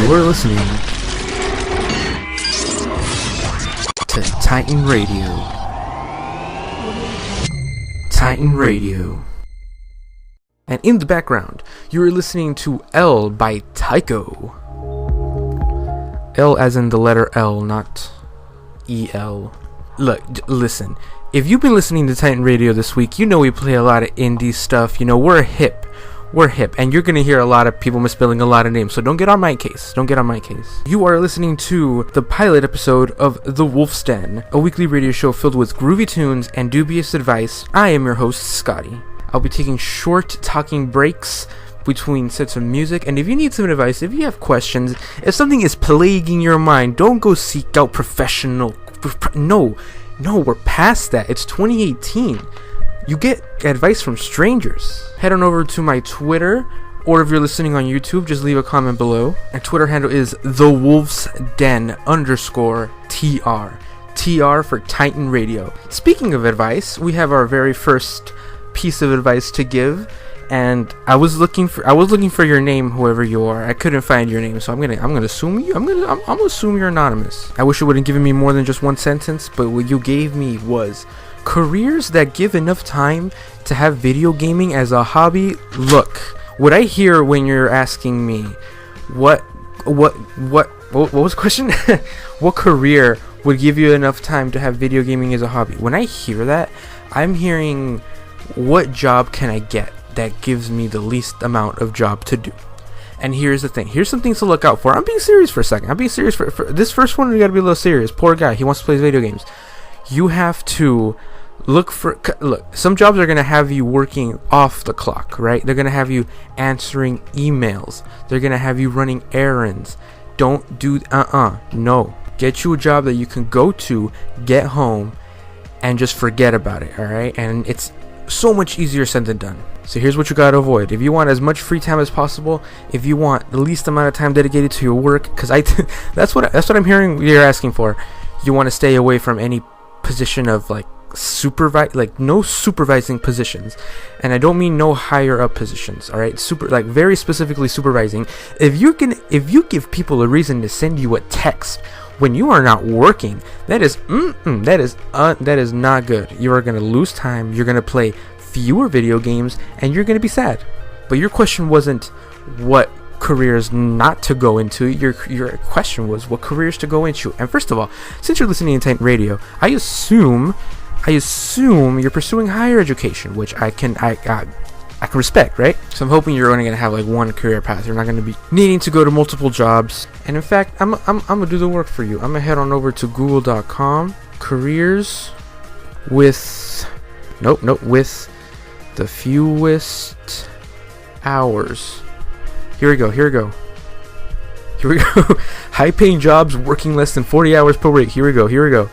You're listening to Titan Radio. Titan Radio. And in the background, you're listening to L by Tycho. L as in the letter L, not E-L. Look, listen. If you've been listening to Titan Radio this week, you know we play a lot of indie stuff. You know, we're hip, and you're gonna hear a lot of people misspelling a lot of names, so don't get on my case. You are listening to the pilot episode of The Wolf's Den, a weekly radio show filled with groovy tunes and dubious advice. I am your host, Scotty. I'll be taking short talking breaks between sets of music, and if you need some advice, if you have questions, if something is plaguing your mind, don't go seek out professional. No, we're past that. It's 2018. You get advice from strangers. Head on over to my Twitter, or if you're listening on YouTube, just leave a comment below. My Twitter handle is thewolfsden_TR. TR for Titan Radio. Speaking of advice, we have our very first piece of advice to give, and I was looking for your name, whoever you are. I couldn't find your name, so I'm gonna assume you. I'm gonna assume you're anonymous. I wish you would have given me more than just one sentence, but what you gave me was careers that give enough time to have video gaming as a hobby. Look, what I hear when you're asking me what was the question? What career would give you enough time to have video gaming as a hobby? When I hear that, I'm hearing what job can I get that gives me the least amount of job to do. And here's the thing. Here's some things to look out for. I'm being serious for a second. I'm being serious for this first one. We gotta be a little serious. Poor guy. He wants to play his video games. You have to look. Some jobs are gonna have you working off the clock, right? They're gonna have you answering emails. They're gonna have you running errands. Don't do no. Get you a job that you can go to, get home, and just forget about it. All right, and it's so much easier said than done. So here's what you gotta avoid. If you want as much free time as possible, if you want the least amount of time dedicated to your work, because that's what I'm hearing you're asking for. You want to stay away from any position of like no supervising positions, and I don't mean no higher up positions. All right, very specifically supervising. If you give people a reason to send you a text when you are not working, that is not good. You are gonna lose time. You're gonna play fewer video games, and you're gonna be sad. But your question wasn't what careers not to go into. Your question was what careers to go into. And first of all, since you're listening to Titan Radio, I assume you're pursuing higher education, which I can respect, right? So I'm hoping you're only gonna have like one career path. You're not gonna be needing to go to multiple jobs. And in fact, I'm gonna do the work for you. I'm gonna head on over to google.com, careers with the fewest hours. Here we go. High paying jobs working less than 40 hours per week. Here we go.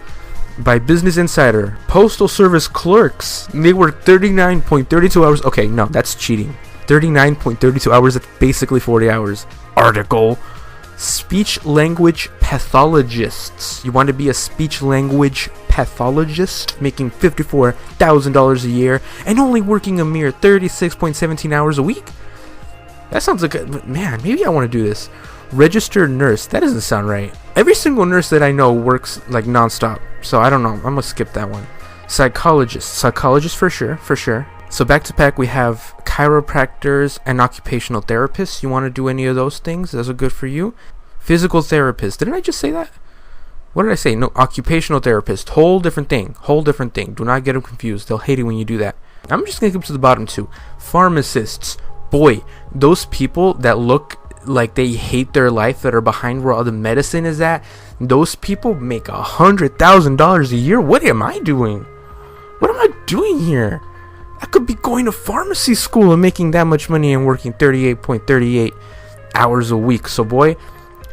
By Business Insider, postal service clerks, they work 39.32 hours. Okay, no, that's cheating. 39.32 hours, that's basically 40 hours. Article. Speech language pathologists. You want to be a speech language pathologist, making $54,000 a year and only working a mere 36.17 hours a week? That sounds like man, maybe I want to do this. Registered nurse. That doesn't sound right. Every single nurse that I know works like nonstop, so I don't know. I'm gonna skip that one. Psychologist for sure. So back to back, we have chiropractors and occupational therapists. You want to do any of those things? Those are good for you. Physical therapist. Didn't I just say that? What did I say? No, occupational therapist. Whole different thing. Do not get them confused. They'll hate it when you do that. I'm just gonna get to the bottom two. Pharmacists. Boy, those people that look like they hate their life, that are behind where all the medicine is at, those people make $100,000 a year. What am I doing? What am I doing here? I could be going to pharmacy school and making that much money and working 38.38 hours a week. So boy,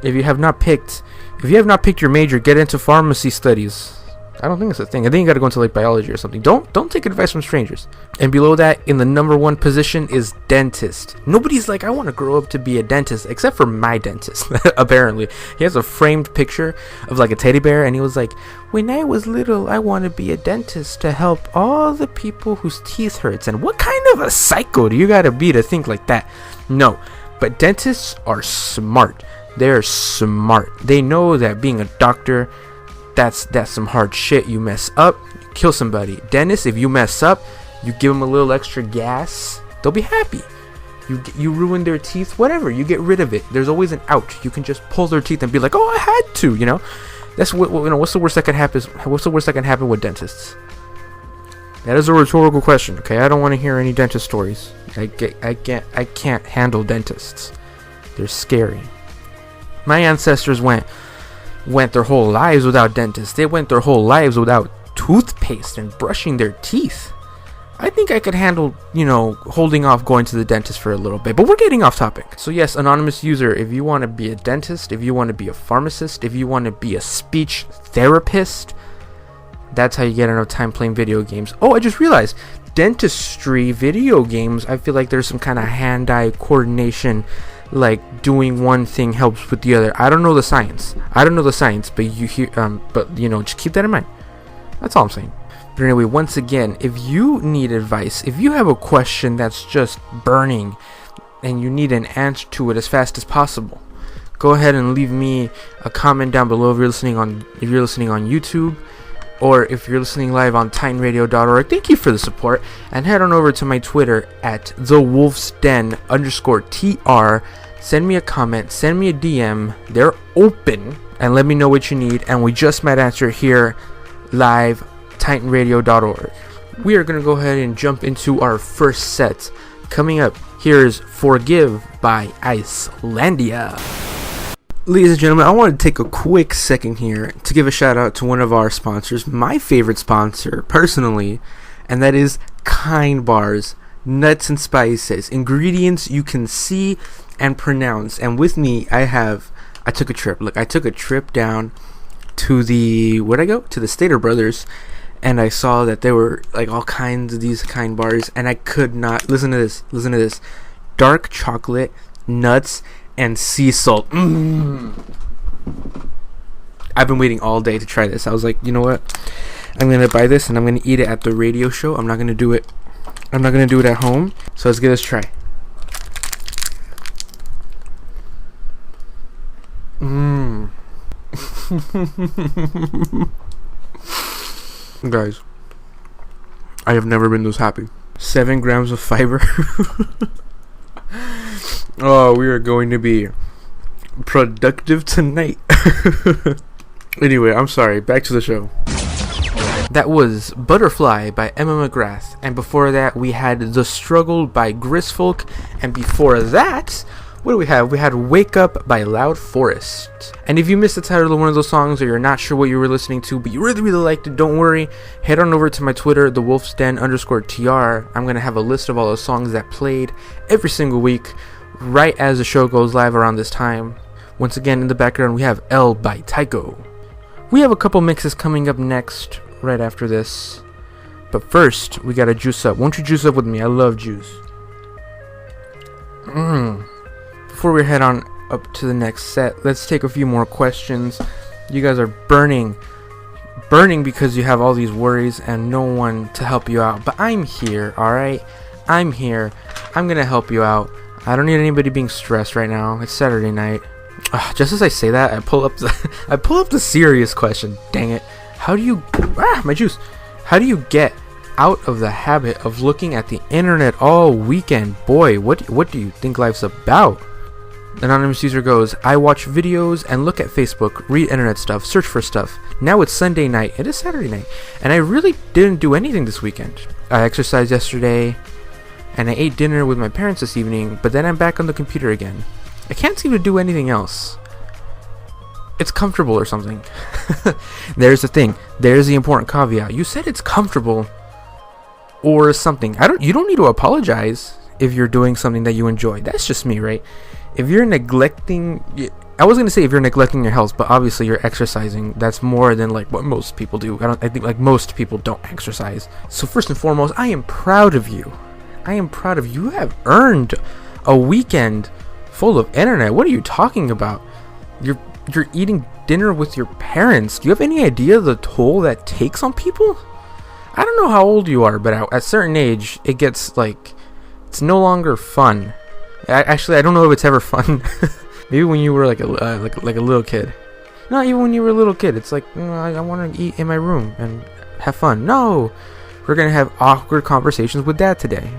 if you have not picked your major, get into pharmacy studies. I don't think it's a thing. I think you gotta go into like biology or something. Don't take advice from strangers. And below that, in the number one position, is dentist. Nobody's like, I want to grow up to be a dentist, except for my dentist. Apparently, he has a framed picture of like a teddy bear, and he was like, when I was little, I want to be a dentist to help all the people whose teeth hurts. And what kind of a psycho do you gotta be to think like that? No, but dentists are smart. They're smart. They know that being a doctor, that's some hard shit. You mess up, you kill somebody. Dentist, if you mess up, you give them a little extra gas, they'll be happy. You ruin their teeth, whatever, you get rid of it. There's always an out. You can just pull their teeth and be like, oh, I had to, you know. That's what, you know. What's the worst that can happen? What's the worst that can happen with dentists? That is a rhetorical question. Okay, I don't want to hear any dentist stories. I can't handle dentists. They're scary. My ancestors went their whole lives without dentists. They went their whole lives without toothpaste and brushing their teeth. I think I could handle, you know, holding off going to the dentist for a little bit. But we're getting off topic. So yes, anonymous user, if you want to be a dentist, if you want to be a pharmacist, if you want to be a speech therapist, that's how you get enough time playing video games. Oh, I just realized, dentistry video games, I feel like there's some kind of hand-eye coordination, like doing one thing helps with the other. I don't know the science, but you know, just keep that in mind. That's all I'm saying. But anyway, once again, if you need advice, if you have a question that's just burning and you need an answer to it as fast as possible, go ahead and leave me a comment down below if you're listening on YouTube, or if you're listening live on titanradio.org. Thank you for the support, and head on over to my Twitter at thewolfsden_tr. Send me a comment, send me a DM. They're open, and let me know what you need, and we just might answer here live. titanradio.org. We are going to go ahead and jump into our first set. Coming up, here's Forgive by Icelandia. Ladies and gentlemen, I want to take a quick second here to give a shout out to one of our sponsors, my favorite sponsor personally, and that is Kind Bars, nuts and spices, ingredients you can see and pronounce. And with me, I took a trip. Look, I took a trip down to the Stater Brothers, and I saw that there were like all kinds of these Kind Bars, and I could not listen to this dark chocolate, nuts, and sea salt. I've been waiting all day to try this. I was like, you know what, I'm gonna buy this and I'm gonna eat it at the radio show. I'm not gonna do it at home. So let's give this a try. Guys, I have never been this happy. 7 grams of fiber. Oh, we are going to be productive tonight. Anyway, I'm sorry, back to the show. That was Butterfly by Emma McGrath, and before that we had The Struggle by Grisfolk, and before that, what do we have? We had Wake Up by Loud Forest. And if you missed the title of one of those songs, or you're not sure what you were listening to, but you really, really liked it, don't worry. Head on over to my Twitter, thewolfsden_tr. I'm going to have a list of all the songs that played every single week, right as the show goes live around this time. Once again, in the background, we have L by Tycho. We have a couple mixes coming up next, right after this. But first, we got to juice up. Won't you juice up with me? I love juice. Before we head on up to the next set, let's take a few more questions. You guys are burning because you have all these worries and no one to help you out. But I'm here, alright? I'm here. I'm gonna help you out. I don't need anybody being stressed right now. It's Saturday night. Just as I say that, I pull up the serious question. Dang it. How do you my juice. How do you get out of the habit of looking at the internet all weekend? Boy, what do you think life's about? Anonymous user goes, I watch videos and look at Facebook, read internet stuff, search for stuff. Now it's Sunday night. It is Saturday night. And I really didn't do anything this weekend. I exercised yesterday, and I ate dinner with my parents this evening, but then I'm back on the computer again. I can't seem to do anything else. It's comfortable or something. There's the thing. There's the important caveat. You said it's comfortable or something. You don't need to apologize if you're doing something that you enjoy. That's just me, right? If you're neglecting, I was gonna say if you're neglecting your health, but obviously you're exercising. That's more than like what most people do. I think like most people don't exercise. So first and foremost, I am proud of you. You have earned a weekend full of internet. What are you talking about? You're eating dinner with your parents. Do you have any idea the toll that takes on people? I don't know how old you are, but at a certain age, it gets like, it's no longer fun. Actually, I don't know if it's ever fun. Maybe when you were like a little kid. Not even when you were a little kid. It's like, I want to eat in my room and have fun. No, we're gonna have awkward conversations with Dad today.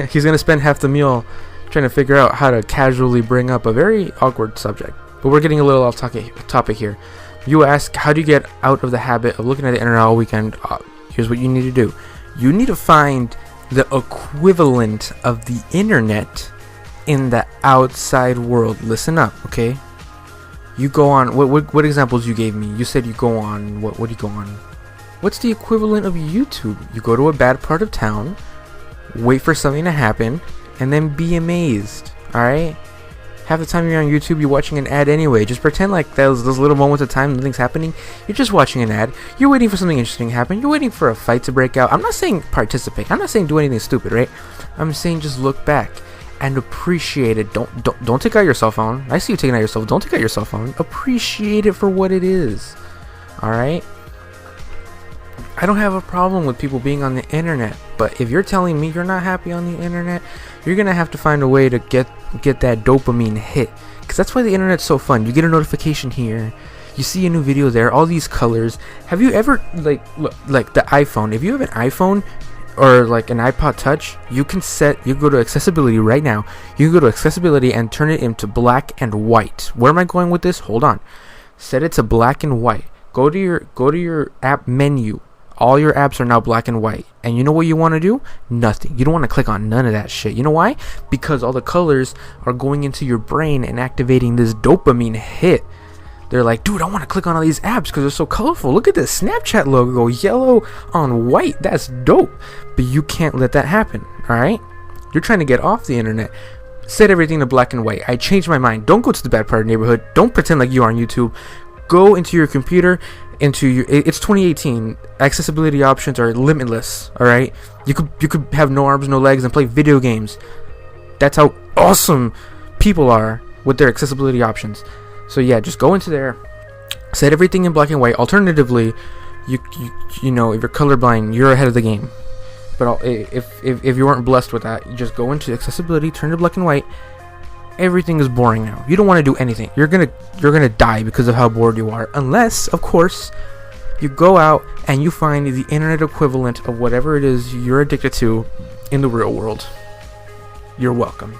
He's gonna spend half the meal trying to figure out how to casually bring up a very awkward subject. But we're getting a little off topic here. You ask, how do you get out of the habit of looking at the internet all weekend? Here's what you need to do. You need to find the equivalent of the internet in the outside world. Listen up, okay? You go on, what examples you gave me? You said you go on, what do you go on? What's the equivalent of YouTube? You go to a bad part of town, wait for something to happen, and then be amazed, alright? Half the time you're on YouTube, you're watching an ad anyway. Just pretend like those little moments of time, nothing's happening. You're just watching an ad. You're waiting for something interesting to happen. You're waiting for a fight to break out. I'm not saying participate. I'm not saying do anything stupid, right? I'm saying just look back and appreciate it. Don't take out your cell phone. I see you taking out your cell phone. Don't take out your cell phone. Appreciate it for what it is. Alright? I don't have a problem with people being on the internet, but if you're telling me you're not happy on the internet, you're gonna have to find a way to get that dopamine hit, because that's why the internet's so fun. You get a notification here, you see a new video there, all these colors. Have you ever like the iPhone? If you have an iPhone or like an iPod Touch, you go to accessibility right now. You can go to accessibility and turn it into black and white. Where am I going with this? Hold on. Set it to black and white. Go to your app menu. All your apps are now black and white. And you know what you want to do? Nothing. You don't want to click on none of that shit. You know why? Because all the colors are going into your brain and activating this dopamine hit. They're like, dude, I want to click on all these apps because they're so colorful. Look at this Snapchat logo, yellow on white. That's dope. But you can't let that happen, alright? You're trying to get off the internet. Set everything to black and white. I changed my mind. Don't go to the bad part of the neighborhood. Don't pretend like you are on YouTube. Go into your computer, it's 2018. Accessibility options are limitless, alright? You could have no arms, no legs, and play video games. That's how awesome people are with their accessibility options. So yeah, just go into there, set everything in black and white. Alternatively, you know, if you're colorblind, you're ahead of the game. But if you weren't blessed with that, you just go into accessibility, turn to black and white. Everything is boring now. You don't want to do anything. You're gonna die because of how bored you are. Unless, of course, you go out and you find the internet equivalent of whatever it is you're addicted to in the real world. You're welcome.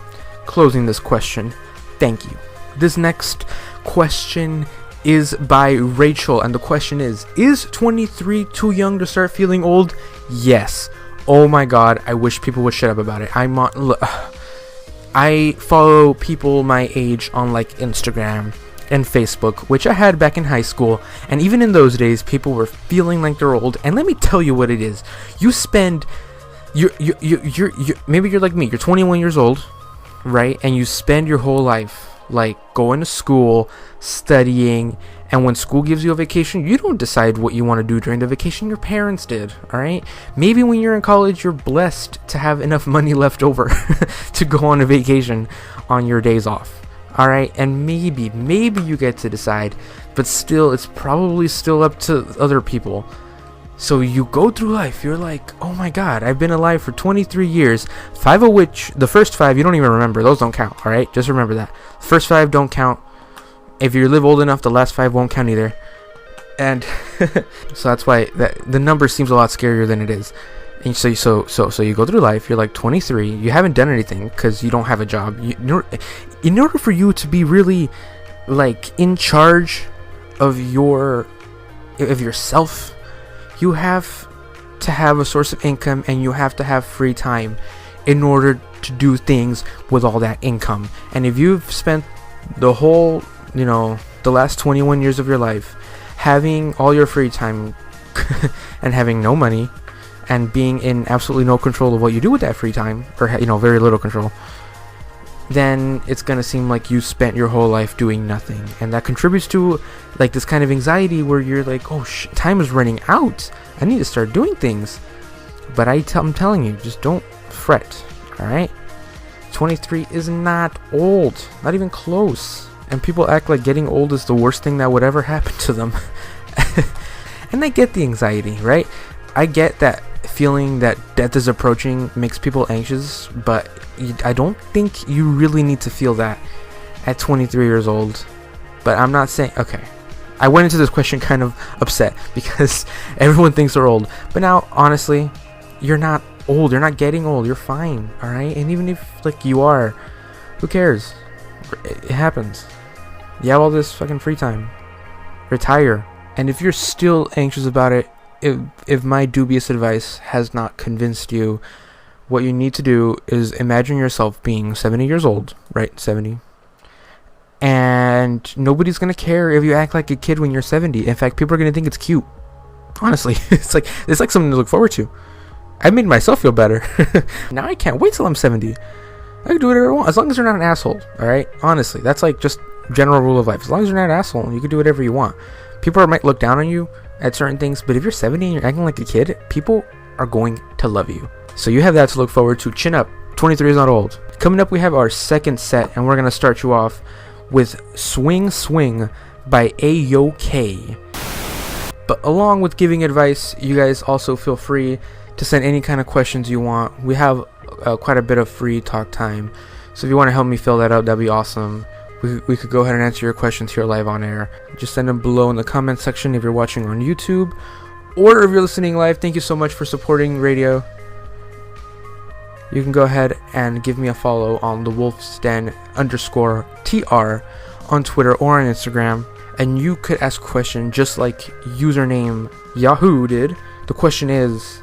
Closing this question. Thank you. This next question is by Rachel, and the question is 23 too young to start feeling old? Yes. Oh my god, I wish people would shut up about it. I follow people my age on like Instagram and Facebook, which I had back in high school, and even in those days people were feeling like they're old. And let me tell you what it is. You spend you maybe you're like me, you're 21 years old, right? And you spend your whole life like going to school, studying, and when school gives you a vacation, you don't decide what you want to do during the vacation. Your parents did, alright? Maybe when you're in college, you're blessed to have enough money left over to go on a vacation on your days off, alright? And maybe you get to decide, but still, it's probably still up to other people. So you go through life, you're like, oh my god, I've been alive for 23 years, 5 of which, the first 5 you don't even remember. Those don't count, alright? Just remember that. The first 5 don't count. If you live old enough, the last 5 won't count either. And so that's why the number seems a lot scarier than it is. And so you go through life, you're like 23, you haven't done anything because you don't have a job. In order for you to be really like in charge of yourself, you have to have a source of income, and you have to have free time in order to do things with all that income. And if you've spent the whole, the last 21 years of your life having all your free time and having no money and being in absolutely no control of what you do with that free time, or very little control, then it's gonna seem like you spent your whole life doing nothing, and that contributes to like this kind of anxiety where you're like, oh time is running out, I need to start doing things. But I'm telling you, just don't fret, alright? 23 is not old, not even close. And people act like getting old is the worst thing that would ever happen to them. And I get the anxiety, right? I get that feeling that death is approaching makes people anxious, but I don't think you really need to feel that. at 23 years old. But I'm not saying, okay. I went into this question kind of upset because everyone thinks they're old. But now, honestly, you're not old. You're not getting old. You're fine, alright? And even if, like, you are, who cares? It happens. You have all this fucking free time. Retire. And if you're still anxious about it, if my dubious advice has not convinced you, what you need to do is imagine yourself being 70 years old, right? 70. And nobody's going to care if you act like a kid when you're 70. In fact, people are going to think it's cute. Honestly, it's like something to look forward to. I made myself feel better. Now I can't wait till I'm 70. I can do whatever I want, as long as you're not an asshole, alright? Honestly, that's like just general rule of life. As long as you're not an asshole, you can do whatever you want. People might look down on you at certain things, but if you're 70 and you're acting like a kid, people are going to love you. So you have that to look forward to. Chin up. 23 is not old. Coming up, we have our second set, and we're going to start you off with Swing Swing by A-Yo-K. But along with giving advice, you guys also feel free to send any kind of questions you want. We have quite a bit of free talk time, so if you want to help me fill that up, that'd be awesome. We could go ahead and answer your questions here live on air. Just send them below in the comment section if you're watching on YouTube, or if you're listening live. Thank you so much for supporting radio. You can go ahead and give me a follow on the wolfsden_TR on Twitter or on Instagram, and you could ask a question just like username Yahoo did. The question is,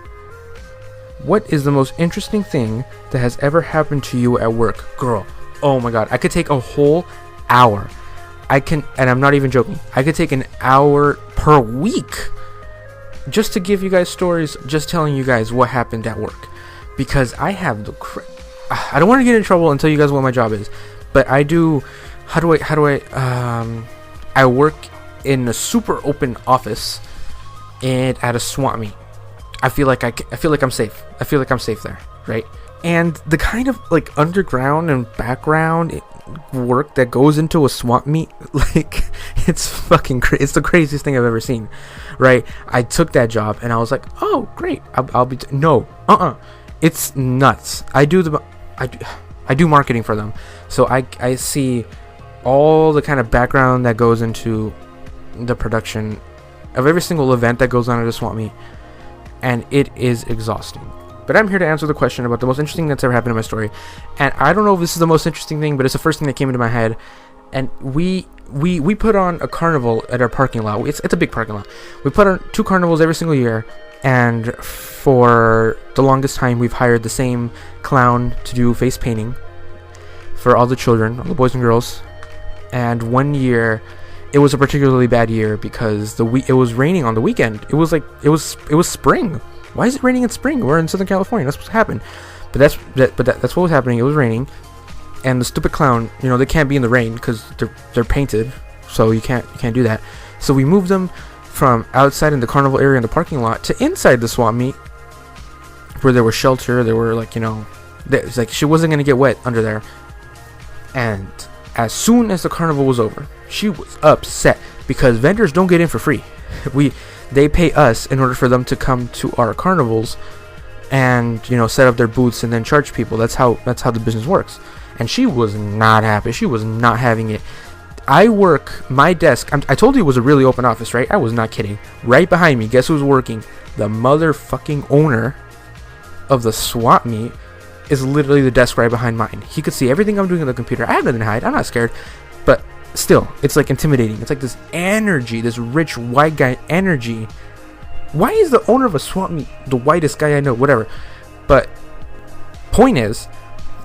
what is the most interesting thing that has ever happened to you at work? Girl, oh my god, I could take a whole hour. And I'm not even joking, I could take an hour per week just to give you guys stories, just telling you guys what happened at work. Because I have the I don't want to get in trouble and tell you guys what my job is, but I do. I work in a super open office and at a swap meet. I feel like I'm safe. I feel like I'm safe there, right? And the kind of like underground and background work that goes into a swap meet, like, it's fucking crazy. It's the craziest thing I've ever seen, right? I took that job and I was like, oh great, I'll be it's nuts. I do marketing for them, so I see all the kind of background that goes into the production of every single event that goes on at a swap meet, and it is exhausting. But I'm here to answer the question about the most interesting that's ever happened in my story. And I don't know if this is the most interesting thing, but it's the first thing that came into my head. And we put on a carnival at our parking lot. It's a big parking lot. We put on 2 carnivals every single year, and for the longest time we've hired the same clown to do face painting for all the children, all the boys and girls. And one year it was a particularly bad year because it was raining on the weekend. It was spring. Why is it raining in spring? We're in Southern California. That's what's happened. But that's what was happening. It was raining, and the stupid clown, they can't be in the rain because they're painted, so you can't do that. So we moved them from outside in the carnival area in the parking lot to inside the swap meet, where there was shelter. There were it's like she wasn't gonna get wet under there. And as soon as the carnival was over, she was upset because vendors don't get in for free. They pay us in order for them to come to our carnivals and set up their booths and then charge people. That's how the business works. And she was not happy. She was not having it. My desk, I told you it was a really open office, right? I was not kidding. Right behind me, guess who's working? The motherfucking owner of the swap meet is literally the desk right behind mine. He could see everything I'm doing on the computer. I have nothing to hide. I'm not scared. But still, it's like intimidating. It's like this energy, this rich white guy energy. Why is the owner of a swap meet the whitest guy I know? Whatever. But point is,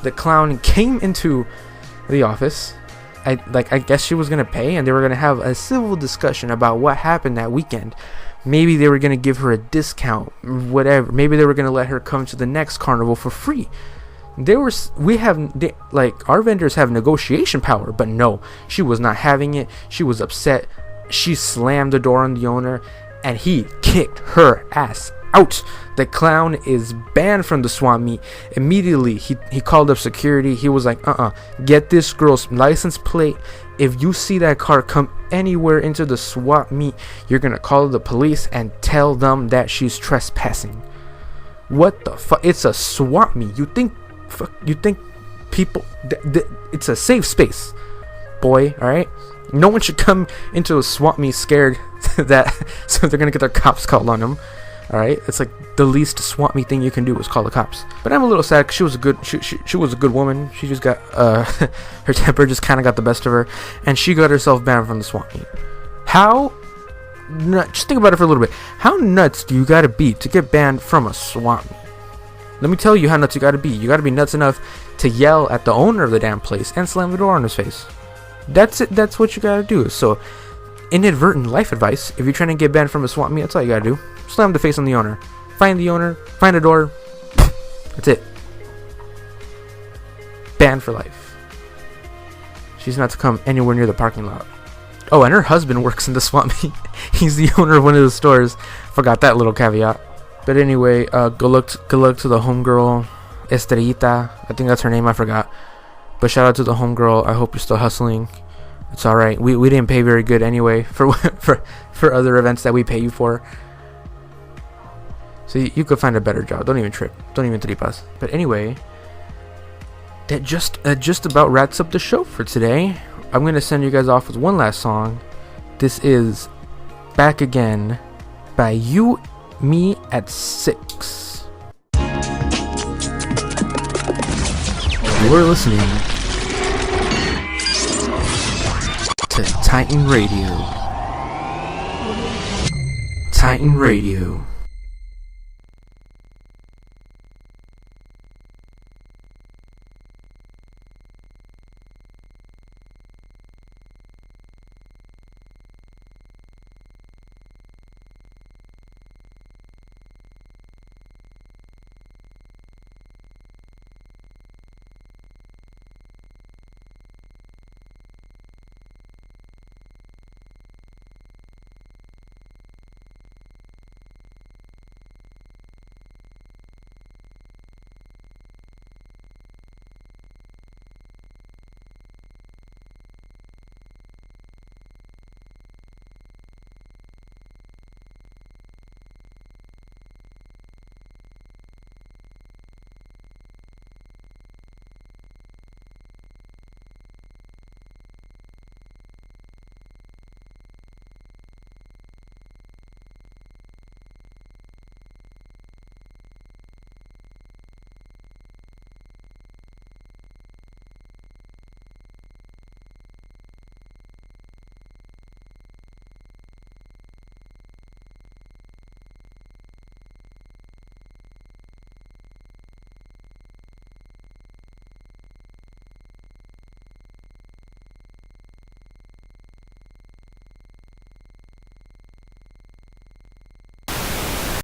the clown came into the office. I guess she was gonna pay, and they were gonna have a civil discussion about what happened that weekend. Maybe they were gonna give her a discount, whatever. Maybe they were gonna let her come to the next carnival for free. Our vendors have negotiation power, but no, she was not having it. She was upset. She slammed the door on the owner, and he kicked her ass out. The clown is banned from the swap meet. Immediately, he called up security. He was like, get this girl's license plate. If you see that car come anywhere into the swap meet, you're gonna call the police and tell them that she's trespassing. What the fuck? It's a swap meet. You think people, it's a safe space. boy, alright? No one should come into a swamp meet scared that so they're gonna get their cops called on them. Alright? It's like the least swamp meet thing you can do is call the cops. But I'm a little sad because she was a good she was a good woman. She just got her temper just kinda got the best of her, and she got herself banned from the swamp meet. How just think about it for a little bit. How nuts do you gotta be to get banned from a swamp meet? Let me tell you how nuts you gotta be. You gotta be nuts enough to yell at the owner of the damn place and slam the door on his face. That's it. That's what you gotta do. So, inadvertent life advice: if you're trying to get banned from a swamp meet, that's all you gotta do. Slam the face on the owner. Find the owner. Find a door. That's it. Banned for life. She's not to come anywhere near the parking lot. Oh, and her husband works in the swamp meet. He's the owner of one of the stores. Forgot that little caveat. But anyway, good luck to the homegirl, Estrellita. I think that's her name. I forgot. But shout out to the homegirl. I hope you're still hustling. It's all right. We didn't pay very good anyway for other events that we pay you for. So you could find a better job. Don't even trip. Don't even tripas. But anyway, that just about wraps up the show for today. I'm gonna send you guys off with one last song. This is "Back Again" by You. Me at 6. You're listening to Titan Radio. Titan Radio.